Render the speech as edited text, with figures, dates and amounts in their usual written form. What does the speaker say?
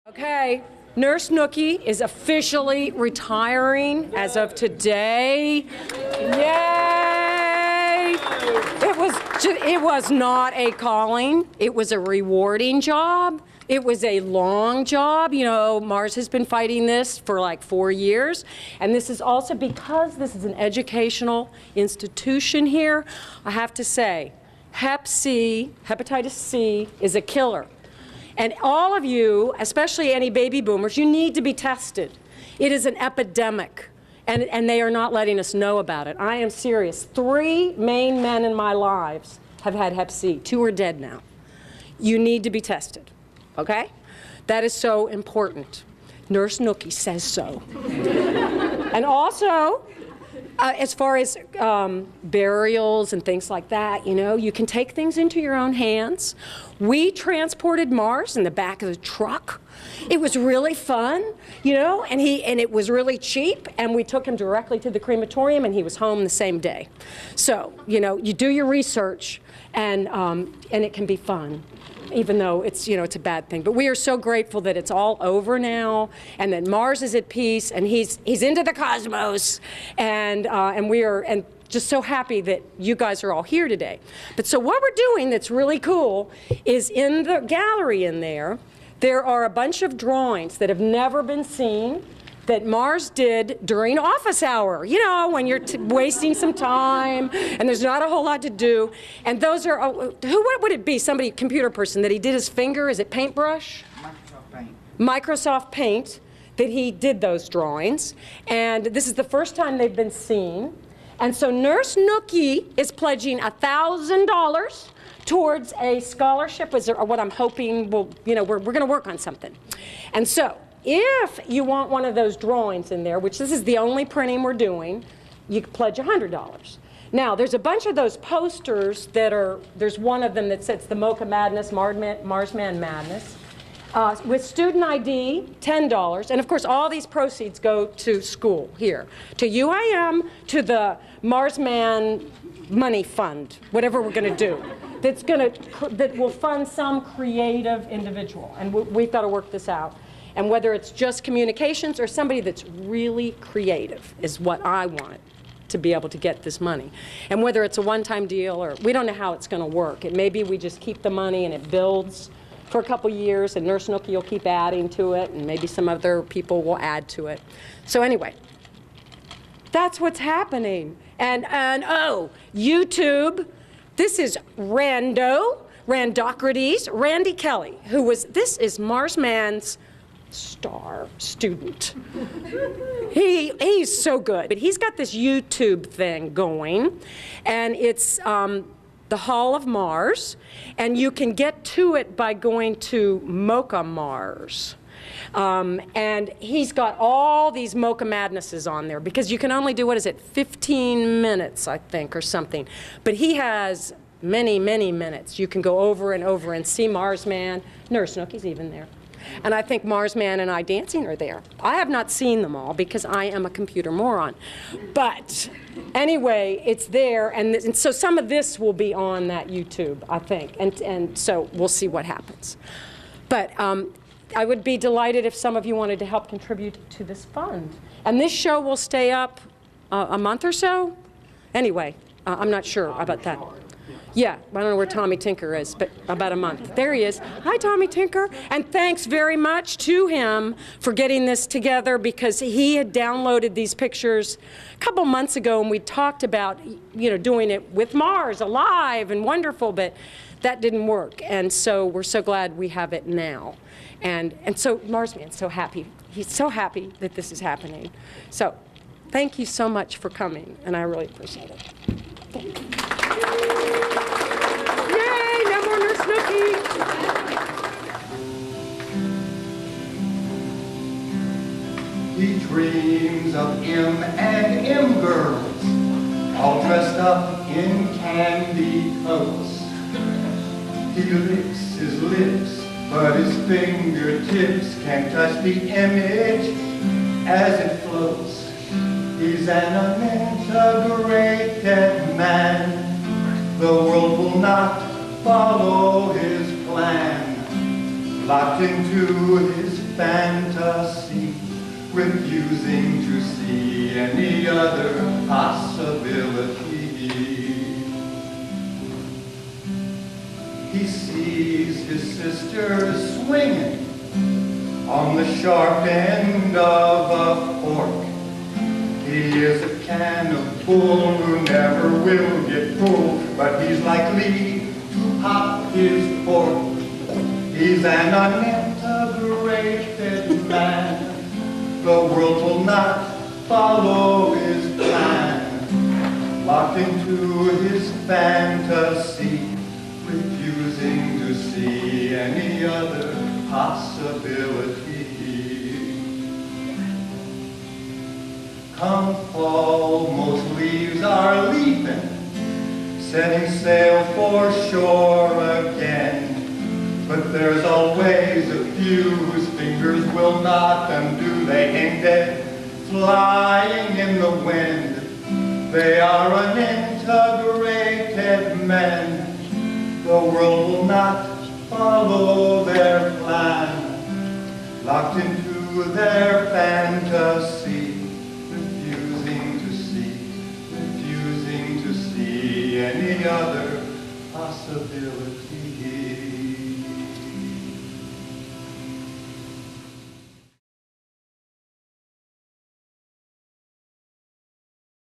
Okay, Nurse Nookie is officially retiring as of today. Yay! It was not a calling. It was a rewarding job. It was a long job. You know, Mars has been fighting this for like 4 years. And this is also because this is an educational institution here. I have to say, Hep C, hepatitis C, is a killer. And all of you, especially any baby boomers, you need to be tested. It is an epidemic, and they are not letting us know about it. I am serious. 3 main men in my lives have had Hep C. 2 are dead now. You need to be tested, okay? That is so important. Nurse Nookie says so. And also, as far as burials and things like that, you know, you can take things into your own hands. We transported Mars in the back of the truck. It was really fun, you know, and it was really cheap, and we took him directly to the crematorium, and he was home the same day. So, you know, you do your research, and it can be fun, even though it's, you know, it's a bad thing. But we are so grateful that it's all over now, and that Mars is at peace, and he's into the cosmos, and we are just so happy that you guys are all here today. But so what we're doing that's really cool is in the gallery in there are a bunch of drawings that have never been seen that Mars did during office hour, you know, when you're wasting some time and there's not a whole lot to do. And those are, what would it be? Somebody, computer person, that he did his finger, is it paintbrush? Microsoft Paint. Microsoft Paint, that he did those drawings. And this is the first time they've been seen. And so Nurse Nookie is pledging $1,000 towards a scholarship, is what I'm hoping will, you know, we're gonna work on something. And so, if you want one of those drawings in there, which this is the only printing we're doing, you can pledge $100. Now, there's a bunch of those posters that are, there's one of them that says the Mocha Madness, Marsman Madness. With student ID, $10. And of course, all these proceeds go to school here, to UIM, to the Marsman Money Fund, whatever we're going to do. That will fund some creative individual. And we've got to work this out. And whether it's just communications or somebody that's really creative is what I want to be able to get this money. And whether it's a one-time deal or we don't know how it's going to work. It may be we just keep the money and it builds for a couple years, and Nurse Nookie will keep adding to it, and maybe some other people will add to it. So anyway, that's what's happening. And oh, YouTube, this is Randocrates, Randy Kelly, this is Marsman's star student. He's so good. But he's got this YouTube thing going, and it's the Hall of Mars, and you can get to it by going to Mocha Mars. And he's got all these Mocha Madnesses on there, because you can only do, 15 minutes, I think, or something. But he has many, many minutes. You can go over and see Marsman. Nurse Nookie's even there. And I think Marsman and I Dancing are there. I have not seen them all because I am a computer moron. But anyway, it's there, and so some of this will be on that YouTube, I think. And so we'll see what happens. But I would be delighted if some of you wanted to help contribute to this fund. And this show will stay up a month or so? Anyway, I'm not sure about that. Yeah, I don't know where Tommy Tinker is, but about a month. There he is. Hi, Tommy Tinker. And thanks very much to him for getting this together, because he had downloaded these pictures a couple months ago, and we talked about, you know, doing it with Mars alive and wonderful, but that didn't work. And so we're so glad we have it now. And so Marsman's so happy. He's so happy that this is happening. So thank you so much for coming, and I really appreciate it. Thank you. Yay, no more Nurse Nookie. He dreams of M&M girls, all dressed up in candy coats. He licks his lips, but his fingertips can't touch the image as it floats. He's an integrated man. The world will not follow his plan. locked into his fantasy, refusing to see any other possibility. He sees his sister swinging on the sharp end of a fork. He is a cannibal who never will get full, but he's likely to pop his fork. He's an unintegrated man. The world will not follow his plan. Locked into his fantasy, refusing to see any other possibility. Come fall, most leaves are leafing, setting sail for shore again. But there's always a few whose fingers will not undo. They ain't dead, flying in the wind. They are unintegrated men. The world will not follow their plan. Locked into their fantasy, refusing to see any other possibility.